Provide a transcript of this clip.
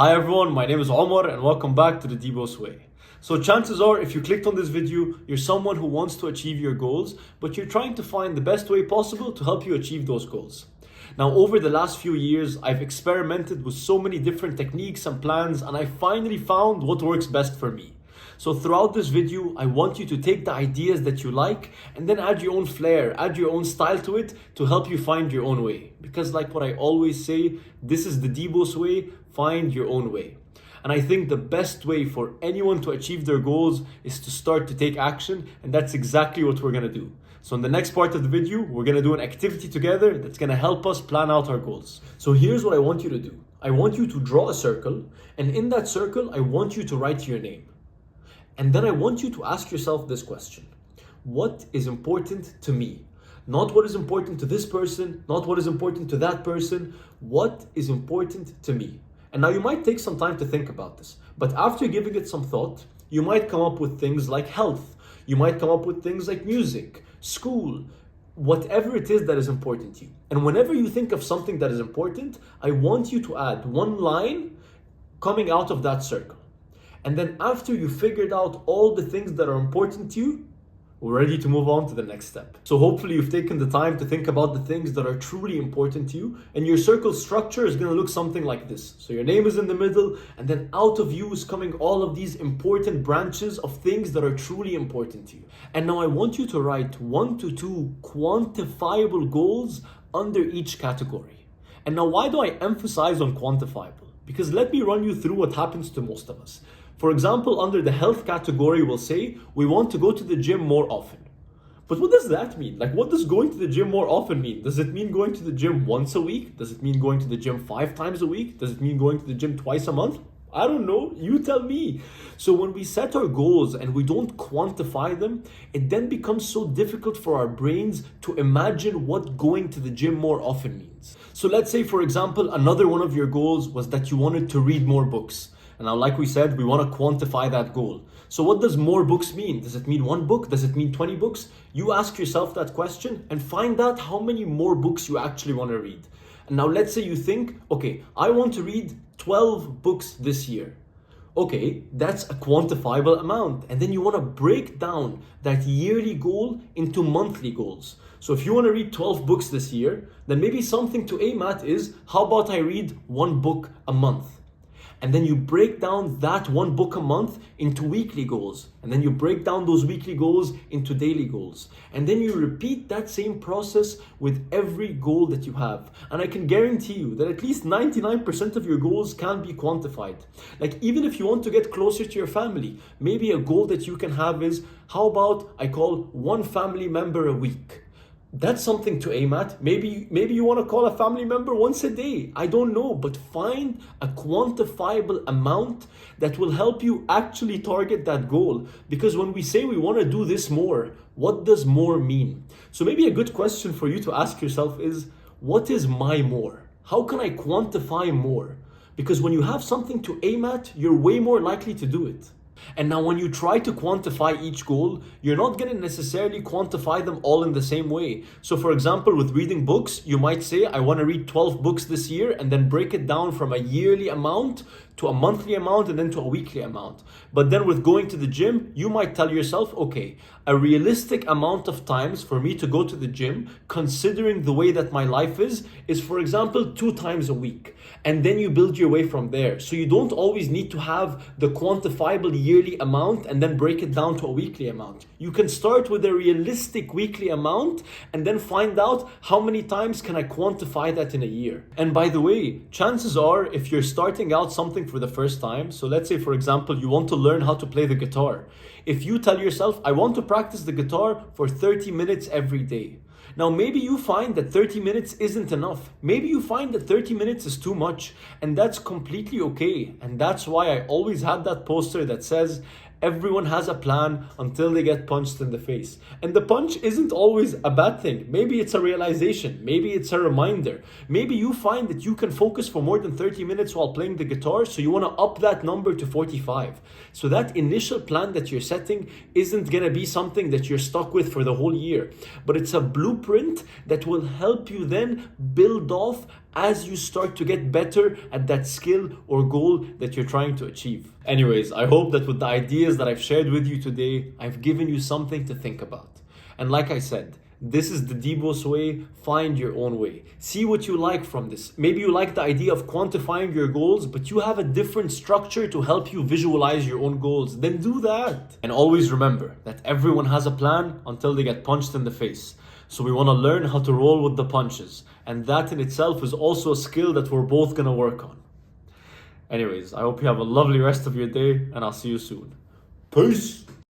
Hi everyone, my name is Omar and welcome back to the Debo's Way. So chances are if you clicked on this video, you're someone who wants to achieve your goals, but you're trying to find the best way possible to help you achieve those goals. Now over the last few years, I've experimented with so many different techniques and plans and I finally found what works best for me. So throughout this video, I want you to take the ideas that you like and then add your own flair, add your own style to it to help you find your own way. Because like what I always say, this is the Debo's way, find your own way. And I think the best way for anyone to achieve their goals is to start to take action, and that's exactly what we're gonna do. So in the next part of the video, we're gonna do an activity together that's gonna help us plan out our goals. So here's what I want you to do. I want you to draw a circle, and in that circle, I want you to write your name. And then I want you to ask yourself this question. What is important to me? Not what is important to this person, not what is important to that person. What is important to me? And now you might take some time to think about this, but after giving it some thought, you might come up with things like health. You might come up with things like music, school, whatever it is that is important to you. And whenever you think of something that is important, I want you to add one line coming out of that circle. And then after you figured out all the things that are important to you, we're ready to move on to the next step. So hopefully you've taken the time to think about the things that are truly important to you, and your circle structure is going to look something like this. So your name is in the middle, and then out of you is coming all of these important branches of things that are truly important to you. And now I want you to write 1 to 2 quantifiable goals under each category. And now why do I emphasize on quantifiable? Because let me run you through what happens to most of us. For example, under the health category, we'll say we want to go to the gym more often. But what does that mean? Like, what does going to the gym more often mean? Does it mean going to the gym once a week? Does it mean going to the gym 5 times a week? Does it mean going to the gym twice a month? I don't know, you tell me. So when we set our goals and we don't quantify them, it then becomes so difficult for our brains to imagine what going to the gym more often means. So let's say, for example, another one of your goals was that you wanted to read more books. And now, like we said, we want to quantify that goal. So what does more books mean? Does it mean 1 book? Does it mean 20 books? You ask yourself that question and find out how many more books you actually want to read. And now let's say you think, okay, I want to read 12 books this year. Okay, that's a quantifiable amount. And then you want to break down that yearly goal into monthly goals. So if you want to read 12 books this year, then maybe something to aim at is, how about I read 1 book a month? And then you break down that 1 book a month into weekly goals. And then you break down those weekly goals into daily goals. And then you repeat that same process with every goal that you have. And I can guarantee you that at least 99% of your goals can be quantified. Like, even if you want to get closer to your family, maybe a goal that you can have is, how about I call 1 family member a week? That's something to aim at. Maybe you want to call a family member once a day. I don't know, but find a quantifiable amount that will help you actually target that goal. Because when we say we want to do this more, what does more mean? So maybe a good question for you to ask yourself is, what is my more? How can I quantify more? Because when you have something to aim at, you're way more likely to do it. And now when you try to quantify each goal, you're not going to necessarily quantify them all in the same way. So for example, with reading books, you might say, I want to read 12 books this year, and then break it down from a yearly amount to a monthly amount and then to a weekly amount. But then with going to the gym, you might tell yourself, okay, a realistic amount of times for me to go to the gym, considering the way that my life is for example, 2 times a week. And then you build your way from there. So you don't always need to have the quantifiable yearly amount and then break it down to a weekly amount. You can start with a realistic weekly amount and then find out how many times can I quantify that in a year. And by the way, chances are if you're starting out something for the first time, so let's say for example, you want to learn how to play the guitar. If you tell yourself, I want to practice the guitar for 30 minutes every day. Now, maybe you find that 30 minutes isn't enough. Maybe you find that 30 minutes is too much, and that's completely okay. And that's why I always had that poster that says, everyone has a plan until they get punched in the face. And the punch isn't always a bad thing. Maybe it's a realization. Maybe it's a reminder. Maybe you find that you can focus for more than 30 minutes while playing the guitar, so you want to up that number to 45. So that initial plan that you're setting isn't going to be something that you're stuck with for the whole year, but it's a blueprint that will help you then build off as you start to get better at that skill or goal that you're trying to achieve. Anyways, I hope that with the ideas that I've shared with you today, I've given you something to think about. And like I said, this is the Debo's way. Find your own way. See what you like from this. Maybe you like the idea of quantifying your goals, but you have a different structure to help you visualize your own goals. Then do that. And always remember that everyone has a plan until they get punched in the face. So we want to learn how to roll with the punches. And that in itself is also a skill that we're both going to work on. Anyways, I hope you have a lovely rest of your day, and I'll see you soon. Peace!